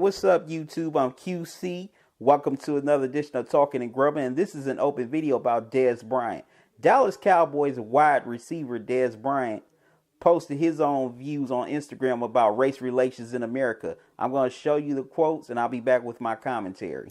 What's up, YouTube? I'm QC. Welcome to another edition of Talking and Grubbing, and this is an open video about Dez Bryant. Dallas Cowboys wide receiver Dez Bryant posted his own views on Instagram about race relations in America. I'm going to show you the quotes, and I'll be back with my commentary.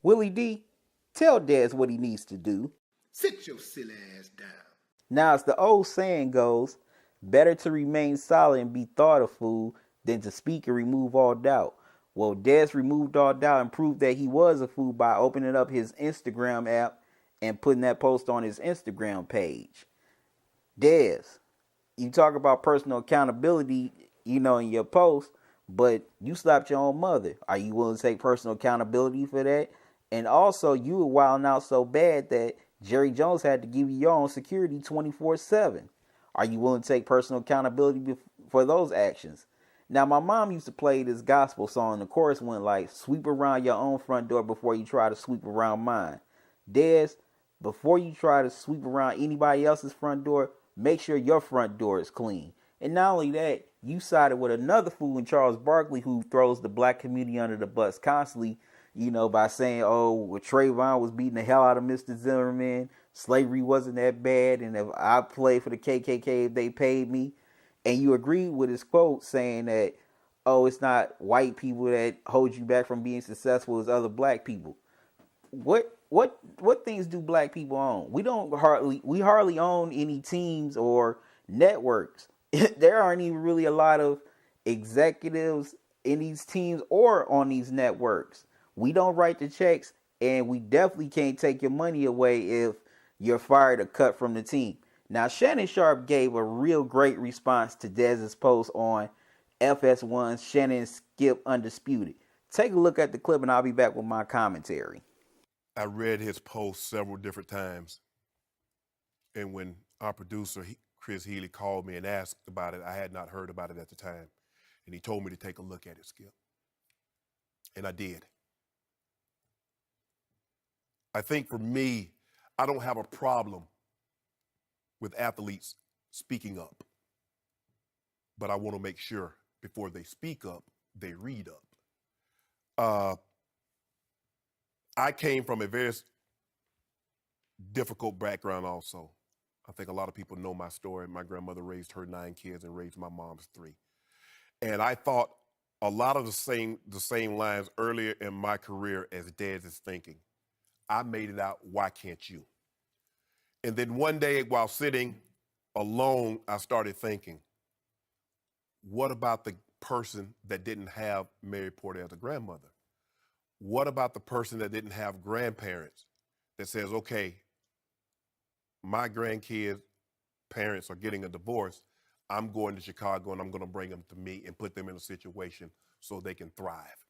Willie D, tell Dez what he needs to do. Sit your silly ass down. Now, as the old saying goes, better to remain silent and be thought a fool than to speak and remove all doubt. Well, Dez removed all doubt and proved that he was a fool by opening up his Instagram app and putting that post on his Instagram page. Dez, you talk about personal accountability, in your post, but you slapped your own mother. Are you willing to take personal accountability for that? And also, you were wilding out so bad that Jerry Jones had to give you your own security 24/7. Are you willing to take personal accountability for those actions? Now, my mom used to play this gospel song. The chorus went like, sweep around your own front door before you try to sweep around mine. Dez, before you try to sweep around anybody else's front door, make sure your front door is clean. And not only that, you sided with another fool in Charles Barkley who throws the black community under the bus constantly, by saying, Trayvon was beating the hell out of Mr. Zimmerman, slavery wasn't that bad, and if I played for the KKK, if they paid me. And you agreed with his quote saying that, it's not white people that hold you back from being successful as other black people. What things do black people own? We hardly own any teams or networks. There aren't even really a lot of executives in these teams or on these networks. We don't write the checks, and we definitely can't take your money away if you're fired or cut from the team. Now, Shannon Sharp gave a real great response to Dez's post on FS1's Shannon Skip Undisputed. Take a look at the clip, and I'll be back with my commentary. I read his post several different times, and when our producer, Chris Healy, called me and asked about it, I had not heard about it at the time, and he told me to take a look at it, Skip, and I did. I think for me, I don't have a problem with athletes speaking up, but I want to make sure before they speak up, they read up. I came from a very difficult background also. I think a lot of people know my story. My grandmother raised her 9 kids and raised my mom's 3. And I thought a lot of the same lines earlier in my career as Dez is thinking. I made it out, why can't you? And then one day while sitting alone, I started thinking, what about the person that didn't have Mary Porter as a grandmother? What about the person that didn't have grandparents that says, okay, my grandkids' parents are getting a divorce. I'm going to Chicago and I'm going to bring them to me and put them in a situation so they can thrive.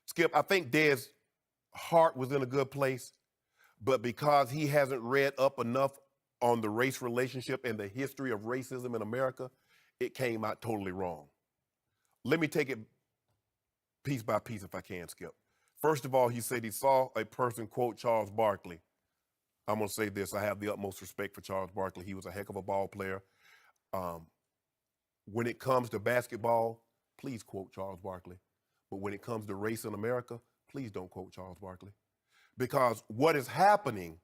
Skip, I think Dez's heart was in a good place, but because he hasn't read up enough on the race relationship and the history of racism in America, it came out totally wrong. Let me take it piece by piece if I can, Skip. First of all, he said he saw a person quote Charles Barkley. I'm going to say this. I have the utmost respect for Charles Barkley. He was a heck of a ball player. When it comes to basketball, please quote Charles Barkley. But when it comes to race in America, please don't quote Charles Barkley. Because what is happening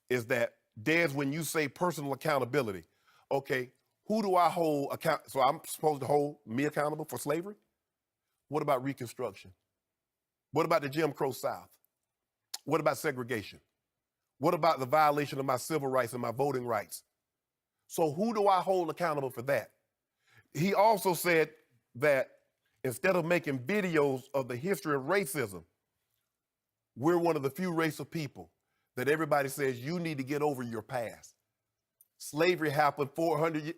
is that, Dez, when you say personal accountability, okay, who do I hold account? So I'm supposed to hold me accountable for slavery? What about Reconstruction? What about the Jim Crow South? What about segregation? What about the violation of my civil rights and my voting rights? So who do I hold accountable for that? He also said that instead of making videos of the history of racism, we're one of the few race of people that everybody says you need to get over your past. Slavery happened 400 years.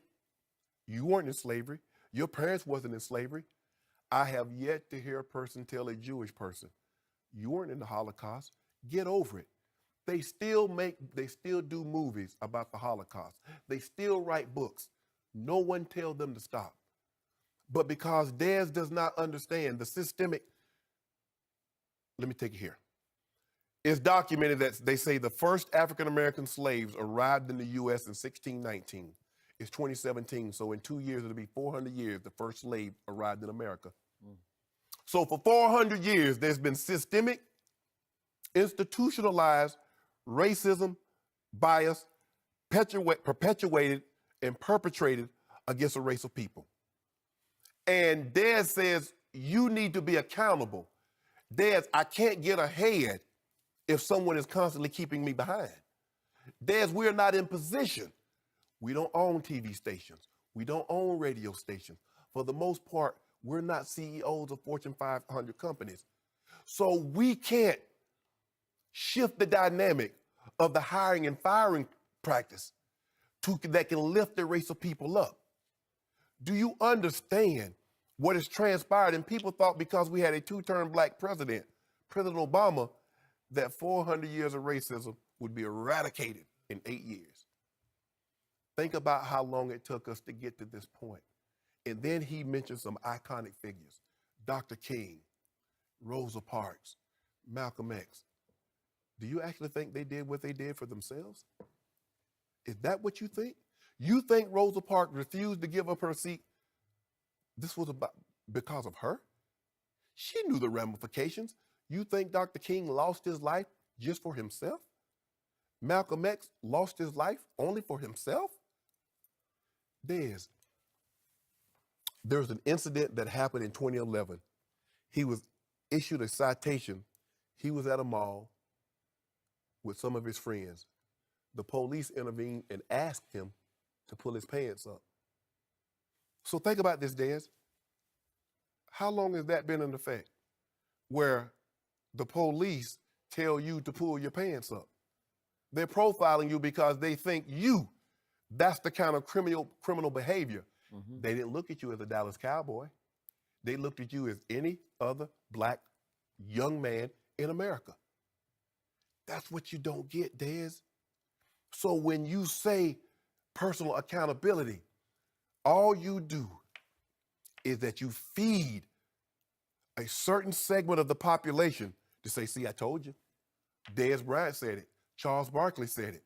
You weren't in slavery. Your parents wasn't in slavery. I have yet to hear a person tell a Jewish person, you weren't in the Holocaust. Get over it. They still do movies about the Holocaust. They still write books. No one tells them to stop. But because Dez does not understand the systemic, let me take it here. It's documented that they say the first African-American slaves arrived in the U.S. in 1619. It's 2017, so in 2 years, it'll be 400 years the first slave arrived in America. So for 400 years, there's been systemic, institutionalized racism, bias, perpetuated and perpetrated against a race of people. And Dez says, you need to be accountable. Dez, I can't get ahead if someone is constantly keeping me behind. Dez, we're not in position. We don't own TV stations. We don't own radio stations. For the most part, we're not CEOs of Fortune 500 companies. So we can't shift the dynamic of the hiring and firing practice that can lift the race of people up. Do you understand what has transpired? And people thought because we had a two-term black president, President Obama, that 400 years of racism would be eradicated in 8 years. Think about how long it took us to get to this point. And then he mentioned some iconic figures, Dr. King, Rosa Parks, Malcolm X. Do you actually think they did what they did for themselves? Is that what you think? You think Rosa Parks refused to give up her seat? This was because of her? She knew the ramifications. You think Dr. King lost his life just for himself? Malcolm X lost his life only for himself? There's an incident that happened in 2011. He was issued a citation. He was at a mall with some of his friends. The police intervened and asked him to pull his pants up. So think about this, Dez. How long has that been in effect? Where the police tell you to pull your pants up. They're profiling you because they think that's the kind of criminal behavior. Mm-hmm. They didn't look at you as a Dallas Cowboy. They looked at you as any other black young man in America. That's what you don't get, Dez. So when you say personal accountability, all you do is that you feed a certain segment of the population to say, see, I told you. Dez Bryant said it. Charles Barkley said it.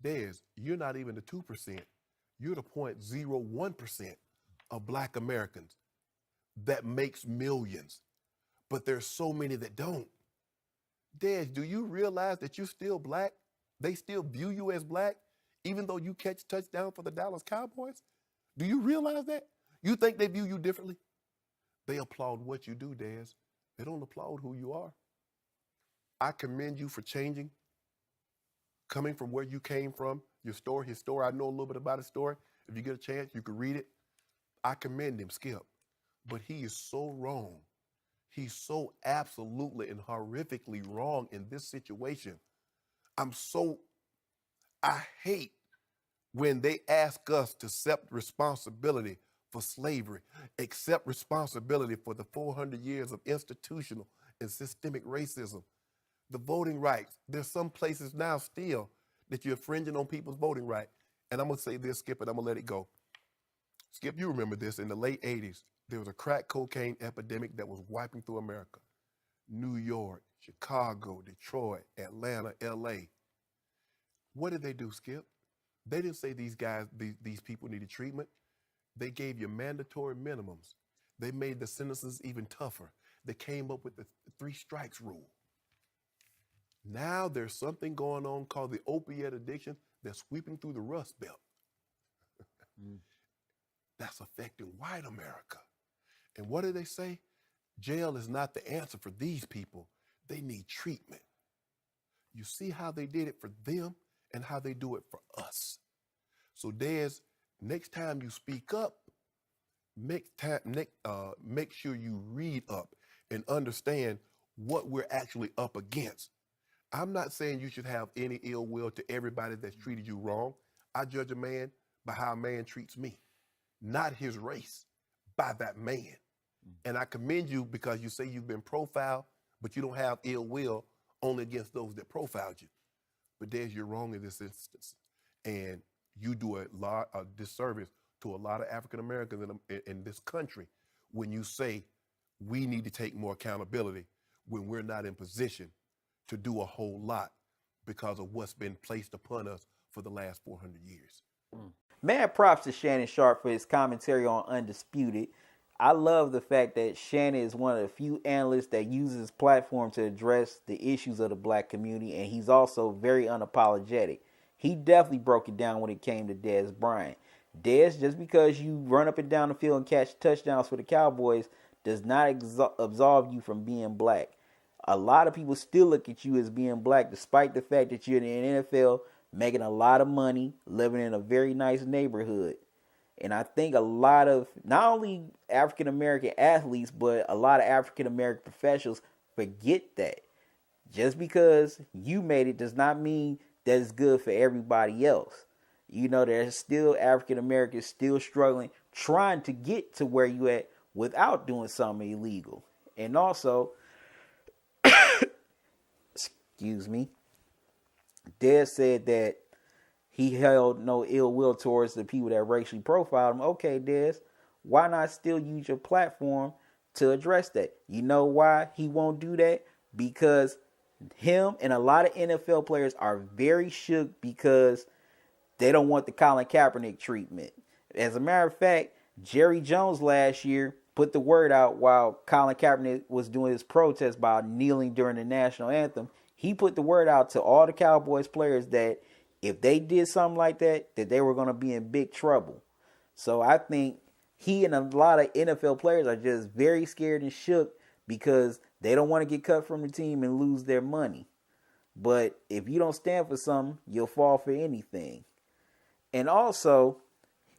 Dez, you're not even the 2%. You're the 0.01% of black Americans that makes millions. But there's so many that don't. Dez, do you realize that you're still black? They still view you as black, even though you catch touchdown for the Dallas Cowboys? Do you realize that? You think they view you differently? They applaud what you do, Dez. They don't applaud who you are. I commend you for changing, coming from where you came from, his story. I know a little bit about his story. If you get a chance, you can read it. I commend him, Skip. But he is so wrong. He's so absolutely and horrifically wrong in this situation. I hate when they ask us to accept responsibility for slavery, accept responsibility for the 400 years of institutional and systemic racism. The voting rights, there's some places now still that you're infringing on people's voting right. And I'm gonna say this, Skip, and I'm gonna let it go. Skip, you remember this, in the late 80s, there was a crack cocaine epidemic that was wiping through America. New York, Chicago, Detroit, Atlanta, LA. What did they do, Skip? They didn't say these people needed treatment. They gave you mandatory minimums. They made the sentences even tougher. They came up with the 3 strikes rule. Now there's something going on called the opiate addiction that's sweeping through the Rust Belt. That's affecting white America. And what do they say? Jail is not the answer for these people. They need treatment. You see how they did it for them and how they do it for us. So Dez, next time you speak up, make sure you read up and understand what we're actually up against. I'm not saying you should have any ill will to everybody that's treated you wrong. I judge a man by how a man treats me, not his race, by that man. And I commend you because you say you've been profiled, but you don't have ill will only against those that profiled you. But Des, you're wrong in this instance. And you do a disservice to a lot of African Americans in this country when you say we need to take more accountability when we're not in position to do a whole lot because of what's been placed upon us for the last 400 years. Mad props to Shannon Sharp for his commentary on Undisputed. I love the fact that Shannon is one of the few analysts that uses his platform to address the issues of the black community, and he's also very unapologetic. He definitely broke it down when it came to Dez Bryant. Dez, just because you run up and down the field and catch touchdowns for the Cowboys does not absolve you from being black. A lot of people still look at you as being black despite the fact that you're in the NFL making a lot of money, living in a very nice neighborhood. And I think a lot of, not only African American athletes, but a lot of African American professionals forget that. Just because you made it does not mean that it's good for everybody else. You know, there's still African Americans still struggling, trying to get to where you at without doing something illegal. And also, excuse me, Dez said that he held no ill will towards the people that racially profiled him. Okay, Dez, why not still use your platform to address that? You know why he won't do that? Because him and a lot of NFL players are very shook because they don't want the Colin Kaepernick treatment. As a matter of fact, Jerry Jones last year put the word out while Colin Kaepernick was doing his protest by kneeling during the national anthem. He put the word out to all the Cowboys players that if they did something like that, that they were going to be in big trouble. So I think he and a lot of NFL players are just very scared and shook because they don't want to get cut from the team and lose their money. But if you don't stand for something, you'll fall for anything. And also,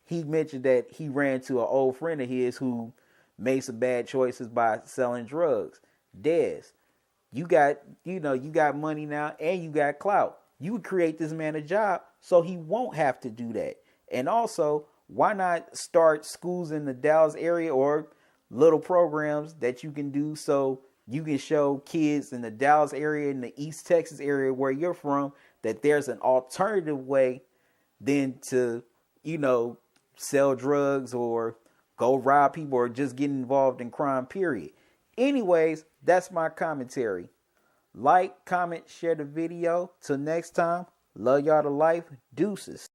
he mentioned that he ran to an old friend of his who made some bad choices by selling drugs. Dez, you got money now and you got clout. You would create this man a job so he won't have to do that. And also, why not start schools in the Dallas area or little programs that you can do so you can show kids in the Dallas area, in the East Texas area where you're from, that there's an alternative way than to, sell drugs or go rob people or just get involved in crime, period. Anyways, that's my commentary. Like, comment, share the video. Till next time, love y'all to life. Deuces.